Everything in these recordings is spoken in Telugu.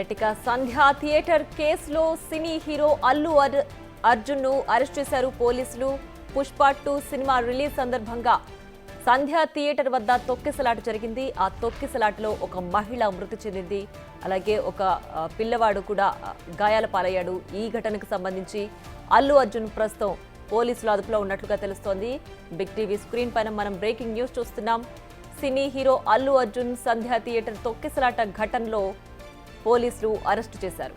ఇక సంధ్యా థియేటర్ కేసులో సినీ హీరో అల్లు అర్జున్ ను అరెస్ట్ చేశారు పోలీసులు. పుష్ప 2 సినిమా రిలీజ్ సందర్భంగా సంధ్యా థియేటర్ వద్ద తొక్కిసలాట జరిగింది. ఆ తొక్కిసలాటలో ఒక మహిళ మృతి చెందింది. అలాగే ఒక పిల్లవాడు కూడా గాయాల పాలయ్యాడు. ఈ ఘటనకు సంబంధించి అల్లు అర్జున్ ప్రస్తుతం పోలీసుల అదుపులో ఉన్నట్లుగా తెలుస్తోంది. బిగ్ టీవీ స్క్రీన్ పైన మనం బ్రేకింగ్ న్యూస్ చూస్తున్నాం. సినీ హీరో అల్లు అర్జున్ సంధ్యా థియేటర్ తొక్కిసలాట ఘటనలో పోలీసులు అరెస్టు చేశారు.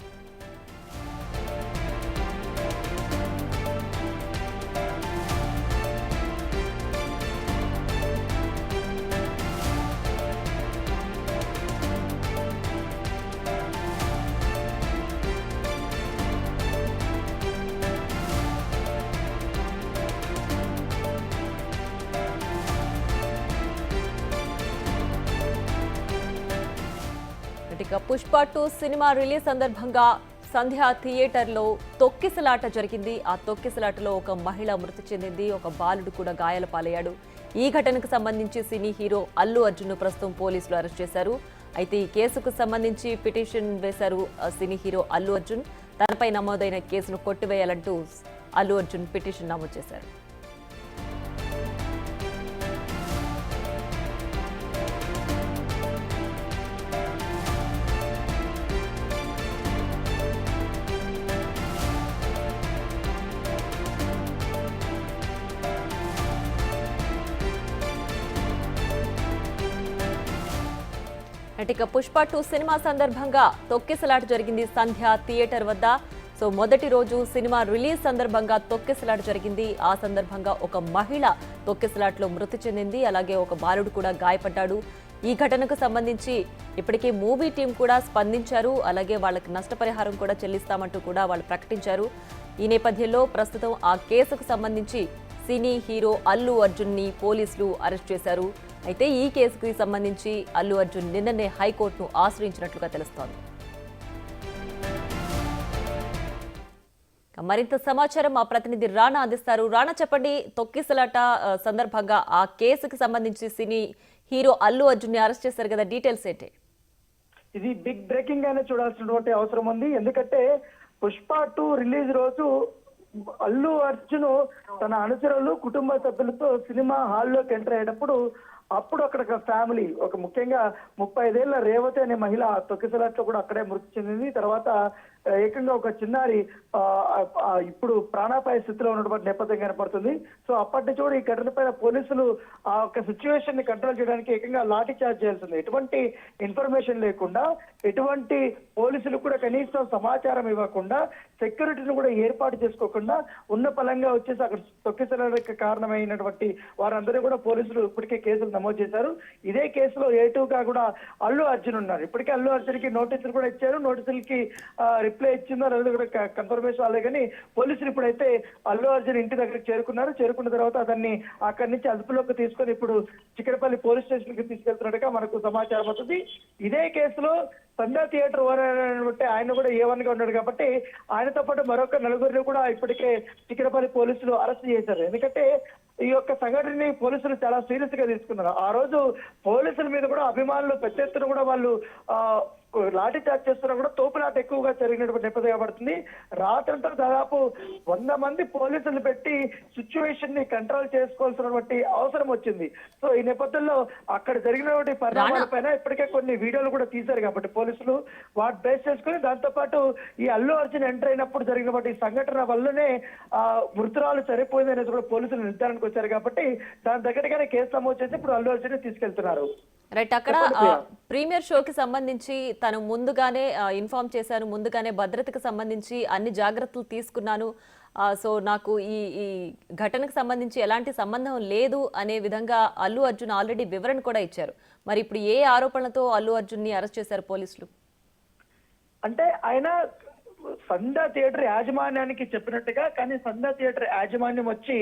ఇక పుష్ప 2 సినిమా రిలీజ్ సందర్భంగా సంధ్యా థియేటర్లో తొక్కిసలాట జరిగింది. ఆ తొక్కిసలాటలో ఒక మహిళ మృతి చెందింది. ఒక బాలుడు కూడా గాయాల పాలయ్యాడు. ఈ ఘటనకు సంబంధించి సినీ హీరో అల్లు అర్జున్ ప్రస్తుతం పోలీసులు అరెస్ట్ చేశారు. అయితే ఈ కేసుకు సంబంధించి పిటిషన్ వేశారు సినీ హీరో అల్లు అర్జున్. తనపై నమోదైన కేసును కొట్టివేయాలంటూ అల్లు అర్జున్ పిటిషన్ నమోదు చేశారు. ఇక పుష్ప 2 సినిమా సందర్భంగా తొక్కిసలాట జరిగింది సంధ్యా థియేటర్ వద్ద. సో మొదటి రోజు సినిమా రిలీజ్ సందర్భంగా తొక్కిసలాట జరిగింది. ఆ సందర్భంగా ఒక మహిళ తొక్కిసలాటలో మృతి చెందింది. అలాగే ఒక బాలుడు కూడా గాయపడ్డాడు. ఈ ఘటనకు సంబంధించి ఇప్పటికే మూవీ టీం కూడా స్పందించారు. అలాగే వాళ్ళకి నష్టపరిహారం కూడా చెల్లిస్తామంటూ కూడా వాళ్ళు ప్రకటించారు. ఈ నేపథ్యంలో ప్రస్తుతం ఆ కేసుకు సంబంధించి సినీ హీరో అల్లు అర్జున్ ని పోలీసులు అరెస్ట్ చేశారు. అయితే ఈ కేసుకి సంబంధించి అల్లు అర్జున్ నిన్ననే హైకోర్టును ఆశ్రయించినట్లుగా తెలుస్తోంది. మరింత సమాచారం మా ప్రతినిధి రాణా అందిస్తారు. రాణా, చెప్పండి, తొక్కిసలాట సందర్భంగా ఆ కేసుకు సంబంధించి సినీ హీరో అల్లు అర్జున్ ని అరెస్ట్ చేశారు కదా, డీటెయిల్స్ ఏంటి? ఇది బిగ్ బ్రేకింగ్ గానే చూడాల్సినటువంటి అవసరం ఉంది. ఎందుకంటే పుష్ప 2 రిలీజ్ రోజు అల్లు అర్జున్ తన అనుచరులు కుటుంబ సభ్యులతో సినిమా హాల్లోకి ఎంటర్ అయ్యేటప్పుడు అప్పుడు అక్కడ ఫ్యామిలీ, ఒక ముఖ్యంగా 35 ఏళ్ల రేవతి అనే మహిళ తొక్కిసలాట్లో కూడా అక్కడే మృతి చెందింది. తర్వాత ఏకంగా ఒక చిన్నారి ఇప్పుడు ప్రాణాపాయ స్థితిలో ఉన్నటువంటి నేపథ్యం కనపడుతుంది. సో అప్పటి నుంచి కూడా ఈ ఘటన పైన పోలీసులు ఆ యొక్క సిచ్యువేషన్ ని కంట్రోల్ చేయడానికి ఏకంగా లాఠీ చార్జ్ చేయాల్సింది. ఎటువంటి ఇన్ఫర్మేషన్ లేకుండా, ఎటువంటి పోలీసులు కూడా కనీసం సమాచారం ఇవ్వకుండా, సెక్యూరిటీని కూడా ఏర్పాటు చేసుకోకుండా ఉన్న పలంగా వచ్చేసి అక్కడ తొక్కిసలాటకు కారణమైనటువంటి వారందరూ కూడా పోలీసులు ఇప్పటికే కేసులు నమోదు చేశారు. ఇదే కేసులో A2గా కూడా అల్లు అర్జున్ ఉన్నారు. ఇప్పటికే అల్లు అర్జున్ కి నోటీసులు కూడా ఇచ్చారు. నోటీసులకి రిప్లై ఇచ్చిందో లేదా కూడా కన్ఫర్మేషన్ అవ్వలే. కానీ పోలీసులు ఇప్పుడైతే అల్లు అర్జున్ ఇంటి దగ్గరికి చేరుకున్నారు. చేరుకున్న తర్వాత అతన్ని అక్కడి నుంచి అదుపులోకి తీసుకొని ఇప్పుడు చిక్కడపల్లి పోలీస్ స్టేషన్ కి తీసుకెళ్తున్నట్టుగా మనకు సమాచారం అవుతుంది. ఇదే కేసులో సంధ్యా థియేటర్ ఓనర్ ఆయన కూడా A1 గా ఉన్నాడు కాబట్టి ఆయనతో పాటు మరొక నలుగురిని కూడా ఇప్పటికే చిక్కడపల్లి పోలీసులు అరెస్ట్ చేశారు. ఎందుకంటే ఈ యొక్క సంఘటనని పోలీసులు చాలా సీరియస్ గా తీసుకున్నారు. ఆ రోజు పోలీసుల మీద కూడా అభిమానులు పెద్ద ఎత్తున కూడా వాళ్ళు లాఠీ చార్జ్ చేస్తున్నా కూడా తోపులాట ఎక్కువగా జరిగినటువంటి నేపథ్యం పడుతుంది. రాత్రంతా దాదాపు 100 మంది పోలీసులు పెట్టి సిచ్యువేషన్ ని కంట్రోల్ చేసుకోవాల్సినటువంటి అవసరం వచ్చింది. సో ఈ నేపథ్యంలో అక్కడ జరిగినటువంటి పరిణామాల పైన ఇప్పటికే కొన్ని వీడియోలు కూడా తీశారు కాబట్టి పోలీసులు వాటి బేస్ చేసుకుని, దాంతో పాటు ఈ అల్లు అర్జున్ ఎంటర్ అయినప్పుడు జరిగినటువంటి సంఘటన వల్లనే మృతురాలు చనిపోయింది అనేది కూడా పోలీసులు నిర్ధారణకు వచ్చారు కాబట్టి దాని దగ్గరగానే కేసు నమోదు చేసి ఇప్పుడు అల్లు అర్జున్ తీసుకెళ్తున్నారు. రైట్, అక్కడ ప్రీమియర్ షోకి సంబంధించి తను ముందుగానే ఇన్ఫార్మ్ చేశాను, ముందుగానే భద్రతకు సంబంధించి అన్ని జాగ్రత్తలు తీసుకున్నాను, సో నాకు ఈ ఘటనకు సంబంధించి ఎలాంటి సంబంధం లేదు అనే విధంగా అల్లు అర్జున్ ఆల్రెడీ వివరణ కూడా ఇచ్చారు. మరి ఇప్పుడు ఏ ఆరోపణలతో అల్లు అర్జున్ ని అరెస్ట్ చేశారు పోలీసులు? అంటే ఆయన సంధ్యా థియేటర్ యాజమాన్యానికి చెప్పినట్టుగా, కానీ సంధ్యా థియేటర్ యాజమాన్యం వచ్చి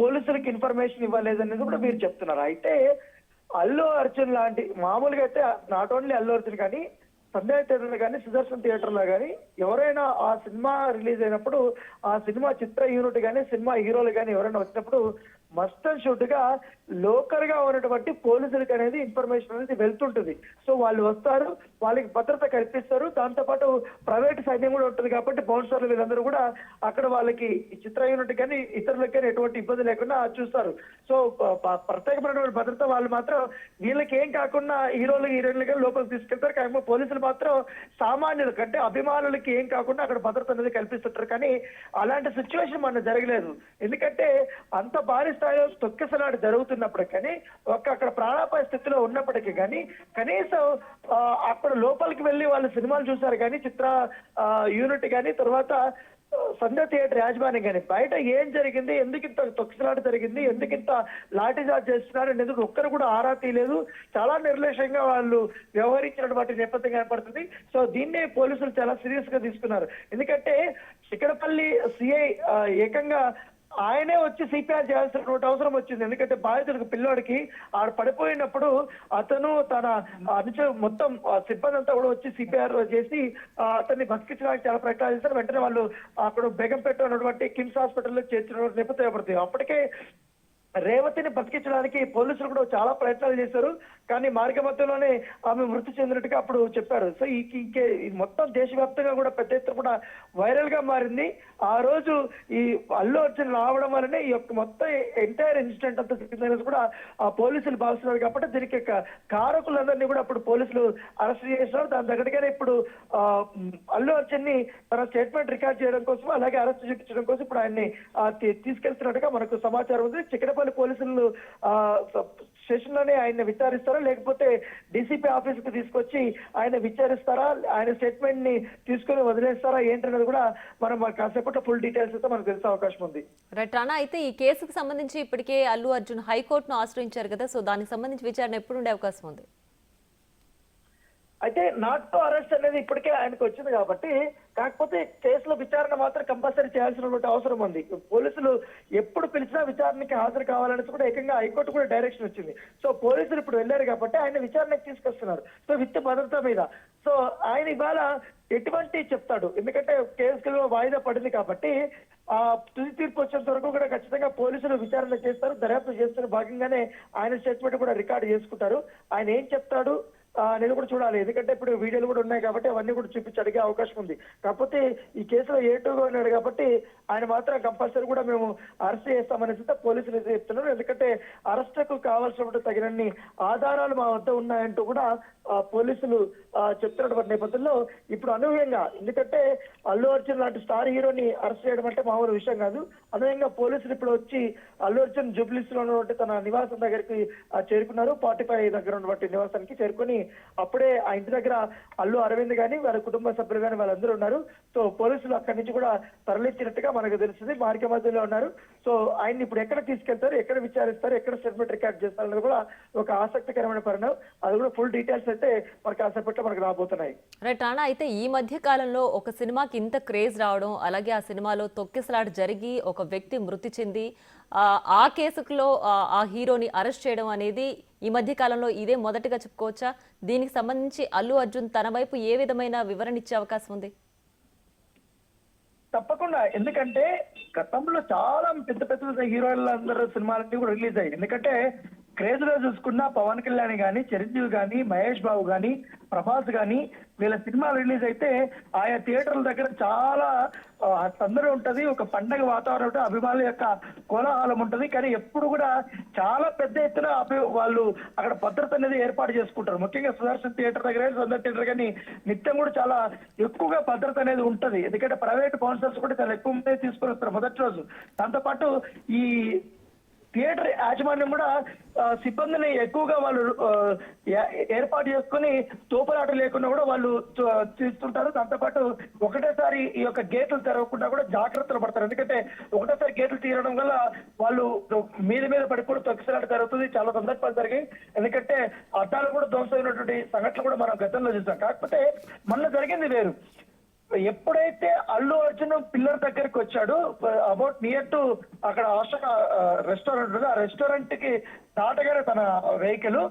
పోలీసులకు ఇన్ఫర్మేషన్ ఇవ్వలేదనేది కూడా మీరు చెప్తున్నారు. అయితే అల్లు అర్జున్ లాంటి మామూలుగా అయితే నాట్ ఓన్లీ అల్లు అర్జున్ కానీ సంధ్యా థియేటర్లో కానీ సుదర్శన్ థియేటర్లో కానీ ఎవరైనా ఆ సినిమా రిలీజ్ అయినప్పుడు ఆ సినిమా చిత్ర యూనిట్ కానీ సినిమా హీరోలు కానీ ఎవరైనా వచ్చినప్పుడు మస్ట్ అండ్ షుడ్ గా లోకల్ గా ఉన్నటువంటి పోలీసులకు అనేది ఇన్ఫర్మేషన్ అనేది వెళ్తుంటుంది. సో వాళ్ళు వస్తారు, వాళ్ళకి భద్రత కల్పిస్తారు. దాంతో పాటు ప్రైవేట్ సైన్యం కూడా ఉంటుంది కాబట్టి బౌన్సర్లు వీళ్ళందరూ కూడా అక్కడ వాళ్ళకి చిత్ర యూనిట్ కానీ ఇతరులకు కానీ ఎటువంటి ఇబ్బంది లేకుండా చూస్తారు. సో ప్రత్యేకమైనటువంటి భద్రత వాళ్ళు మాత్రం వీళ్ళకి ఏం కాకుండా హీరోలు హీరోయిన్లు కానీ లోపలికి తీసుకెళ్తారు. కానీ పోలీసులు మాత్రం సామాన్యులు కంటే అభిమానులకి ఏం కాకుండా అక్కడ భద్రత అనేది కల్పిస్తుంటారు. కానీ అలాంటి సిచ్యువేషన్ మన జరగలేదు. ఎందుకంటే అంత భారీ స్థాయిలో తొక్కిసలాట జరుగుతున్నప్పుడు కానీ అక్కడ ప్రాణాపాయ స్థితిలో ఉన్నప్పటికీ కానీ కనీసం అక్కడ లోపలికి వెళ్ళి వాళ్ళు సినిమాలు చూసారు కానీ చిత్ర యూనిట్ కానీ తర్వాత సంధ్య థియేటర్ యాజమాన్యం కానీ బయట ఏం జరిగింది, ఎందుకు ఇంత తొక్కిసలాట జరిగింది, ఎందుకు ఇంత లాఠీచార్జ్ చేస్తున్నారు ఎందుకు ఒక్కరు కూడా ఆరా తీయలేదు. చాలా నిర్లక్ష్యంగా వాళ్ళు వ్యవహరించినటువంటి నేపథ్యం కనపడుతుంది. సో దీన్నే పోలీసులు చాలా సీరియస్ గా తీసుకున్నారు. ఎందుకంటే చిక్కడపల్లి సిఐ ఏకంగా ఆయనే వచ్చి సిపిఆర్ చేయాల్సినటువంటి అవసరం వచ్చింది. ఎందుకంటే బాధితుడికి పిల్లోడికి ఆడ పడిపోయినప్పుడు అతను తన మొత్తం సిబ్బంది అంతా కూడా వచ్చి సిపిఆర్ చేసి అతన్ని బతికించడానికి చాలా ప్రయత్నాలు చేశారు. వెంటనే వాళ్ళు అక్కడ బేగంపేట ఉన్నటువంటి కిమ్స్ హాస్పిటల్లో చేర్చిన నేపథ్యం ఏర్పడుతుంది. అప్పటికే రేవతిని బతికించడానికి పోలీసులు కూడా చాలా ప్రయత్నాలు చేశారు. కానీ మార్గ మధ్యలోనే ఆమె మృతి చెందినట్టుగా అప్పుడు చెప్పారు. సో ఈ మొత్తం దేశవ్యాప్తంగా కూడా పెద్ద ఎత్తున కూడా వైరల్ గా మారింది. ఆ రోజు ఈ అల్లు అర్జున్ రావడం వల్లనే ఈ యొక్క మొత్తం ఎంటైర్ ఇన్సిడెంట్ అంతా జరిగిందనేది కూడా ఆ పోలీసులు భావిస్తున్నారు. కాబట్టి దీనికి కారకులందరినీ కూడా అప్పుడు పోలీసులు అరెస్ట్ చేస్తున్నారు. దాని తగ్గట్టుగానే ఇప్పుడు అల్లు అర్జున్ ని తన స్టేట్మెంట్ రికార్డ్ చేయడం కోసం అలాగే అరెస్ట్ చూపించడం కోసం ఇప్పుడు ఆయన్ని తీసుకెళ్తున్నట్టుగా మనకు సమాచారం ఉంది. చిక్కడపల్లి పోలీసులు స్టేషన్ లోనే ఆయన విచారిస్తారా లేకపోతే డీసీపీ ఆఫీస్ కు తీసుకొచ్చి ఆయన విచారిస్తారా, ఆయన స్టేట్మెంట్ ని తీసుకుని వదిలేస్తారా ఏంటనేది కూడా మనం కాసేపట్లో ఫుల్ డీటెయిల్స్ అయితే మనకు తెలిసే అవకాశం ఉంది. రైట్ రానా, అయితే ఈ కేసుకు సంబంధించి ఇప్పటికే అల్లు అర్జున్ హైకోర్టును ఆశ్రయించారు కదా, సో దానికి సంబంధించి విచారణ ఎప్పుడు ఉండే అవకాశం ఉంది? అయితే నాట్ టు అరెస్ట్ అనేది ఇప్పటికే ఆయనకు వచ్చింది కాబట్టి, కాకపోతే కేసులో విచారణ మాత్రం కంపల్సరీ చేయాల్సినటువంటి అవసరం ఉంది. పోలీసులు ఎప్పుడు పిలిచినా విచారణకి హాజరు కావాలనేసి కూడా ఏకంగా హైకోర్టు కూడా డైరెక్షన్ వచ్చింది. సో పోలీసులు ఇప్పుడు వెళ్ళారు కాబట్టి ఆయన విచారణకు తీసుకొస్తున్నారు. సో విత్ భద్రత మీద. సో ఆయన ఇవాళ ఎటువంటి చెప్తాడు, ఎందుకంటే కేసులో వాయిదా పడింది కాబట్టి ఆ తుది తీర్పు వచ్చేంత వరకు కూడా ఖచ్చితంగా పోలీసులు విచారణ చేస్తారు, దర్యాప్తు చేస్తున్న భాగంగానే ఆయన స్టేట్మెంట్ కూడా రికార్డు చేసుకుంటారు. ఆయన ఏం చెప్తాడు అనేది కూడా చూడాలి. ఎందుకంటే ఇప్పుడు వీడియోలు కూడా ఉన్నాయి కాబట్టి అవన్నీ కూడా చూపించి అడిగే అవకాశం ఉంది. కాకపోతే ఈ కేసులో ఏటుగా ఉన్నాడు కాబట్టి ఆయన మాత్రం కంపల్సరీ కూడా మేము అరెస్ట్ చేస్తామనేసి పోలీసులు చెప్తున్నారు. ఎందుకంటే అరెస్టుకు కావాల్సినటువంటి తగినన్ని ఆధారాలు మా వద్ద ఉన్నాయంటూ కూడా పోలీసులు చెప్తున్నటువంటి నేపథ్యంలో ఇప్పుడు అనూహ్యంగా, ఎందుకంటే అల్లు అర్జున్ లాంటి స్టార్ హీరోని అరెస్ట్ చేయడం అంటే మామూలు విషయం కాదు. అనూహ్యంగా పోలీసులు ఇప్పుడు వచ్చి అల్లు అర్జున్ జూబ్లీస్ లో ఉన్నటువంటి తన నివాసం దగ్గరికి చేరుకున్నారు. 45 దగ్గర ఉన్నటువంటి నివాసానికి చేరుకుని అప్పుడే ఆ ఇంటి దగ్గర అల్లు అరవింద్ గాని వాళ్ళ కుటుంబ సభ్యులు గాని వాళ్ళందరూ ఉన్నారు. సో పోలీసులు అక్కడి నుంచి కూడా తరలించినట్టుగా మనకు తెలుస్తుంది. మార్గ మధ్యలో ఉన్నారు. సో ఆయన్ని ఇప్పుడు ఎక్కడ తీసుకెళ్తారు, ఎక్కడ విచారిస్తారు, ఎక్కడ స్టేట్మెంట్ రికార్డ్ చేస్తారన్నది కూడా ఒక ఆసక్తికరమైన పరిణామం. అది కూడా ఫుల్ డీటెయిల్స్ అయితే మనకు కాసేపట్లో మనకు రాబోతున్నాయి. రైట్ రానా, అయితే ఈ మధ్య కాలంలో ఒక సినిమాకి ఇంత క్రేజ్ రావడం, అలాగే ఆ సినిమాలో తొక్కిసలాట జరిగి ఒక వ్యక్తి మృతి చెంది ఆ కేసులో ఆ హీరోని అరెస్ట్ చేయడం అనేది ఈ మధ్య కాలంలో ఇదే మొదటిగా చెప్పుకోవచ్చా? దీనికి సంబంధించి అల్లు అర్జున్ తన వైపు ఏ విధమైన వివరణ ఇచ్చే అవకాశం ఉంది? తప్పకుండా, ఎందుకంటే గతంలో చాలా పెద్ద పెద్ద హీరోయిన్లందరూ సినిమాలన్నీ కూడా రిలీజ్ అయ్యాయి. ఎందుకంటే క్రేజ్ లో చూసుకున్న పవన్ కళ్యాణ్ గాని, చిరంజీవి గాని, మహేష్ బాబు గాని, ప్రభాస్ గాని వీళ్ళ సినిమాలు రిలీజ్ అయితే ఆయా థియేటర్ల దగ్గర చాలా సందడి ఉంటది, ఒక పండగ వాతావరణం ఉంటుంది, అభిమానుల యొక్క కోలాహలం ఉంటది. కానీ ఎప్పుడు కూడా చాలా పెద్ద ఎత్తున వాళ్ళు అక్కడ భద్రత అనేది ఏర్పాటు చేసుకుంటారు. ముఖ్యంగా సుదర్శన్ థియేటర్ దగ్గర, సుందర్ థియేటర్ కానీ నిత్యం కూడా చాలా ఎక్కువగా భద్రత అనేది ఉంటది. ఎందుకంటే ప్రైవేట్ స్పాన్సర్స్ కూడా చాలా ఎక్కువ మంది తీసుకొని వస్తారు మొదటి రోజు. దాంతోపాటు ఈ థియేటర్ యాజమాన్యం కూడా సిబ్బందిని ఎక్కువగా వాళ్ళు ఏర్పాటు చేసుకుని తోపులాట లేకుండా కూడా వాళ్ళు తీస్తుంటారు. దాంతోపాటు ఒకటేసారి ఈ యొక్క గేట్లు తెరవకుండా కూడా జాగ్రత్తలు పడతారు. ఎందుకంటే ఒకటేసారి గేట్లు తీయడం వల్ల వాళ్ళు మీద పడిపోవడం తొక్కిసలాట జరుగుతుంది. చాలా సందర్భాలు జరిగాయి. ఎందుకంటే అద్దాలు కూడా ధ్వంసమైనటువంటి సంఘటనలు కూడా మనం గతంలో చూసాం. కాకపోతే మొన్న జరిగింది వేరు. ఎప్పుడైతే అల్లు అర్జున్ పిల్లర్ దగ్గరికి వచ్చాడు, అబౌట్ నియర్ టు అక్కడ రెస్టారెంట్ ఉంది, ఆ రెస్టారెంట్ కి దాటగానే తన వెహికల్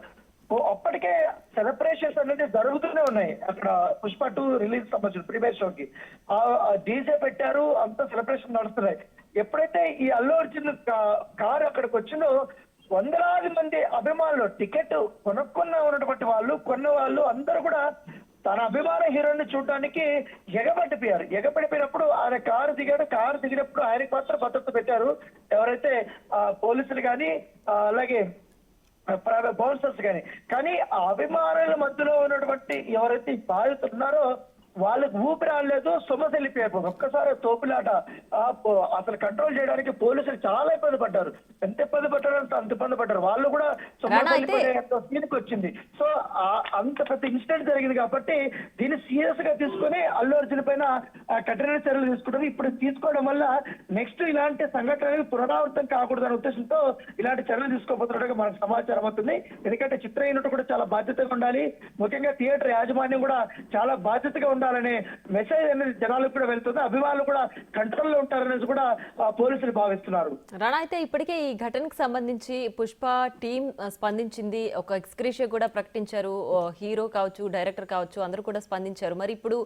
అప్పటికే సెలబ్రేషన్స్ అనేది జరుగుతూనే ఉన్నాయి. అక్కడ పుష్ప 2 రిలీజ్ సంబంధించిన ప్రీమియర్ షోకి డీజే పెట్టారు, అంతా సెలబ్రేషన్ నడుస్తున్నాయి. ఎప్పుడైతే ఈ అల్లు అర్జున్ కారు అక్కడికి వచ్చిందో వందలాది మంది అభిమానులు టికెట్ ఉన్నటువంటి వాళ్ళు కొన్న వాళ్ళు అందరూ కూడా తన అభిమాన హీరోని చూడడానికి ఎగబడిపోయినప్పుడు ఆయన కారు దిగాడు. కారు దిగినప్పుడు ఆయనకు మాత్రం భద్రత పెట్టారు. ఎవరైతే పోలీసులు కానీ అలాగే బౌన్సర్స్ కానీ ఆ అభిమానుల మధ్యలో ఉన్నటువంటి ఎవరైతే బాధితులు ఉన్నారో వాళ్ళకి ఊపిరి ఆడలేదు, సొమ్మసి వెళ్ళిపోయారు. ఒక్కసారి తోపులాట అసలు కంట్రోల్ చేయడానికి పోలీసులు చాలా ఇబ్బంది పడ్డారు. ఎంత ఇబ్బంది పడ్డారంటే అంత ఇబ్బంది పడ్డారు. వాళ్ళు కూడా సొమ్మసి వెళ్ళిపోయే సీన్కి వచ్చింది. సో అంత పెద్ద ఇన్సిడెంట్ జరిగింది కాబట్టి దీన్ని సీరియస్ గా తీసుకుని అల్లు అర్జున్ పైన కఠిన చర్యలు తీసుకుంటారు. ఇప్పుడు తీసుకోవడం వల్ల నెక్స్ట్ ఇలాంటి సంఘటనలు పునరావృతం కాకూడదనే ఉద్దేశంతో ఇలాంటి చర్యలు తీసుకోబోతున్నట్టుగా మనకు సమాచారం అవుతుంది. ఎందుకంటే చిత్ర యూనిట్ కూడా చాలా బాధ్యతగా ఉండాలి. ముఖ్యంగా థియేటర్ యాజమాన్యం కూడా చాలా బాధ్యతగా ఉండాలనే మెసేజ్ అనేది జనాలకు కూడా వెళ్తుంది. అభిమానులు కూడా కంట్రోల్లో ఉంటారనేది కూడా పోలీసులు భావిస్తున్నారు. రాణా, అయితే ఇప్పటికే ఈ ఘటనకు సంబంధించి పుష్ప టీం స్పందించింది, ఒక ఎక్స్క్రీషియా కూడా ప్రకటించారు. హీరో కావచ్చు, డైరెక్టర్ కావచ్చు, అందరూ కూడా స్పందించారు. మరి ఇప్పుడు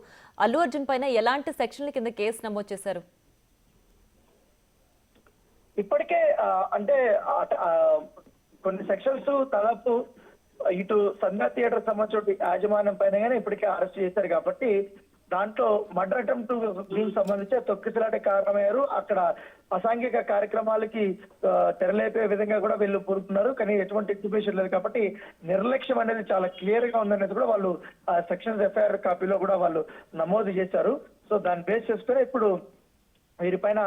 అల్లు అర్జున్ పైన ఎలాంటి సెక్షన్ల కింద కేసు నమోదు చేశారు? ఇప్పటికే అంటే కొన్ని సెక్షన్స్ దాదాపు ఇటు సంధ్యా థియేటర్ సంబంధించిన యాజమాన్యం పైన కానీ ఇప్పటికే అరెస్ట్ చేశారు. కాబట్టి దాంట్లో మర్డర్ అటెంప్ట్ దీనికి సంబంధించి తొక్కిసలాట కారణమయ్యారు. అక్కడ అసాంఘిక కార్యక్రమాలకి తెరలేపే విధంగా కూడా వీళ్ళు కోరుతున్నారు. కానీ ఎటువంటి ఎగ్జిబిషన్ లేదు కాబట్టి నిర్లక్ష్యం అనేది చాలా క్లియర్ గా ఉందనేది కూడా వాళ్ళు సెక్షన్స్ ఎఫ్ఐఆర్ కాపీలో కూడా వాళ్ళు నమోదు చేశారు. సో దాన్ని బేస్ చేసుకుని ఇప్పుడు వీరిపైన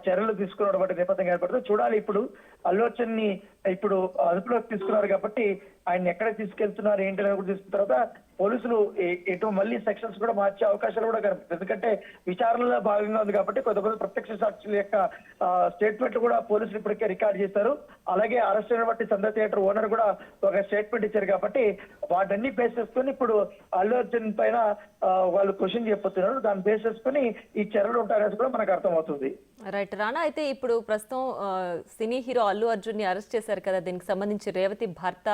చర్యలు తీసుకున్నటువంటి నేపథ్యం ఏర్పడుతుంది. చూడాలి ఇప్పుడు అల్లు అర్జున్ ని ఇప్పుడు అదుపులోకి తీసుకున్నారు కాబట్టి ఆయన ఎక్కడ తీసుకెళ్తున్నారు ఏంటి అనేది కూడా తీసుకున్న తర్వాత పోలీసులు ఎటు మళ్ళీ సెక్షన్స్ కూడా మార్చే అవకాశాలు కూడా కనిపిస్తుంది. ఎందుకంటే విచారణలో భాగంగా ఉంది కాబట్టి కొంతమంది ప్రత్యక్ష సాక్షుల యొక్క స్టేట్మెంట్లు కూడా పోలీసులు ఇప్పటికే రికార్డ్ చేశారు. అలాగే అరెస్ట్ అయిన బట్టి సంధ్యా థియేటర్ ఓనర్ కూడా ఒక స్టేట్మెంట్ ఇచ్చారు కాబట్టి వాటన్ని బేస్ చేసుకుని ఇప్పుడు అల్లు అర్జున్ పైన వాళ్ళు క్వశ్చన్ చెప్పబోతున్నారు. దాన్ని బేస్ చేసుకుని ఈ చర్యలు ఉంటాయనేది కూడా మనకు అర్థమవుతుంది. రైట్ రానా, అయితే ఇప్పుడు ప్రస్తుతం సినీ హీరో అల్లు అర్జున్ ని అరెస్ట్ చేశారు కదా, దీనికి సంబంధించి రేవతి భర్త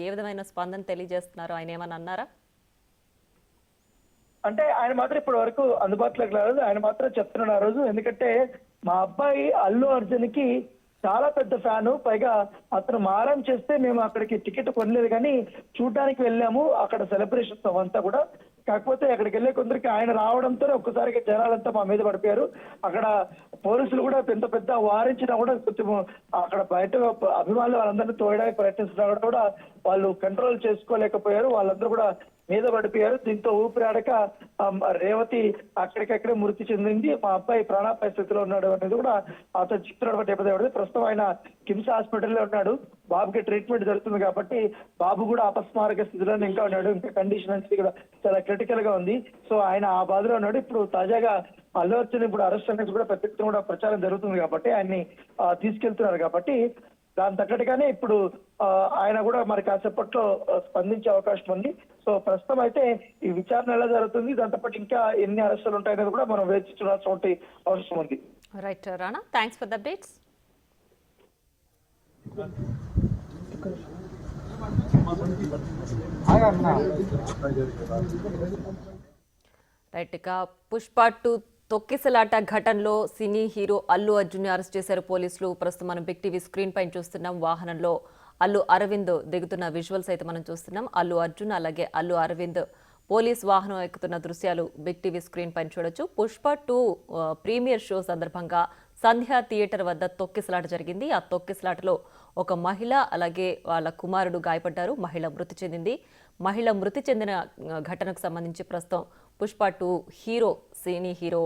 ఏ విధమైన స్పందన తెలియజేస్తున్నారు? ఆయన ఏమన్నా అన్నారా? అంటే ఆయన మాత్రం ఇప్పటి వరకు అందుబాటులోకి రాలేదు. ఆయన మాత్రం చెప్తున్నాడు ఆ రోజు, ఎందుకంటే మా అబ్బాయి అల్లు అర్జున్ కి చాలా పెద్ద ఫ్యాను, పైగా అతను మారం చేస్తే మేము అక్కడికి టికెట్ కొనలేదు కానీ చూడడానికి వెళ్ళాము. అక్కడ సెలబ్రేషన్స్ అవంతా కూడా, కాకపోతే అక్కడికి వెళ్ళే కొందరికి ఆయన రావడంతో ఒక్కసారిగా జనాలంతా మా మీద పడిపోయారు. అక్కడ పోలీసులు కూడా పెద్ద వారించినా కూడా కొంచెం అక్కడ బయట అభిమానులు వాళ్ళందరినీ తోయడానికి ప్రయత్నిస్తున్నా కూడా వాళ్ళు కంట్రోల్ చేసుకోలేకపోయారు. వాళ్ళందరూ కూడా మీద పడిపోయారు. దీంతో ఊపిరాడక రేవతి అక్కడికక్కడే మృతి చెందింది. మా అబ్బాయి ప్రాణాపాయ స్థితిలో ఉన్నాడు అనేది కూడా అతను చెప్తున్నటువంటి నేపథ్యం. ప్రస్తుతం ఆయన కిమ్స్ హాస్పిటల్లో ఉన్నాడు. బాబుకి ట్రీట్మెంట్ జరుగుతుంది కాబట్టి బాబు కూడా అపస్మారక స్థితిలో ఇంకా ఉన్నాడు. ఇంకా కండిషన్ అనేది కూడా చాలా క్రిటికల్ గా ఉంది. సో ఆయన ఆ బాధలో ఉన్నాడు. ఇప్పుడు తాజాగా అల్లు అర్జున్ ఇప్పుడు అరెస్ట్ అనేది కూడా పెద్ద ఎత్తున కూడా ప్రచారం జరుగుతుంది కాబట్టి ఆయన్ని తీసుకెళ్తున్నారు కాబట్టి దాని తగ్గట్టుగానే ఇప్పుడు ఆయన కూడా మరి కాసేపట్లో స్పందించే అవకాశం ఉంది. సో ప్రస్తుతం అయితే ఈ విచారణ ఎలా జరుగుతుంది, దాంతో పాటు ఇంకా ఎన్ని అరెస్టులు ఉంటాయనేది కూడా మనం వేచి చూడాల్సిన అవసరం ఉంది. Right Rana, thanks for the updates. Right, ఇక పుష్ప 2 తొక్కిసలాట ఘటనలో సినీ హీరో అల్లు అర్జున్ ని అరెస్ట్ చేశారు పోలీసులు. ప్రస్తుతం మనం బిగ్ టీవీ స్క్రీన్ పైన చూస్తున్నాం. వాహనంలో అల్లు అరవింద్ దిగుతున్న విజువల్స్ అయితే మనం చూస్తున్నాం. అల్లు అర్జున్ అలాగే అల్లు అరవింద్ పోలీస్ వాహనం ఎక్కుతున్న దృశ్యాలు బిగ్ టీవీ స్క్రీన్ పైన చూడొచ్చు. పుష్ప 2 ప్రీమియర్ షో సందర్భంగా సంధ్యా థియేటర్ వద్ద తొక్కిసలాట జరిగింది. ఆ తొక్కిసలాటలో ఒక మహిళ అలాగే వాళ్ళ కుమారుడు గాయపడ్డారు. మహిళ మృతి చెందింది. మహిళ మృతి చెందిన ఘటనకు సంబంధించి ప్రస్తుతం పుష్ప 2 సినీ హీరో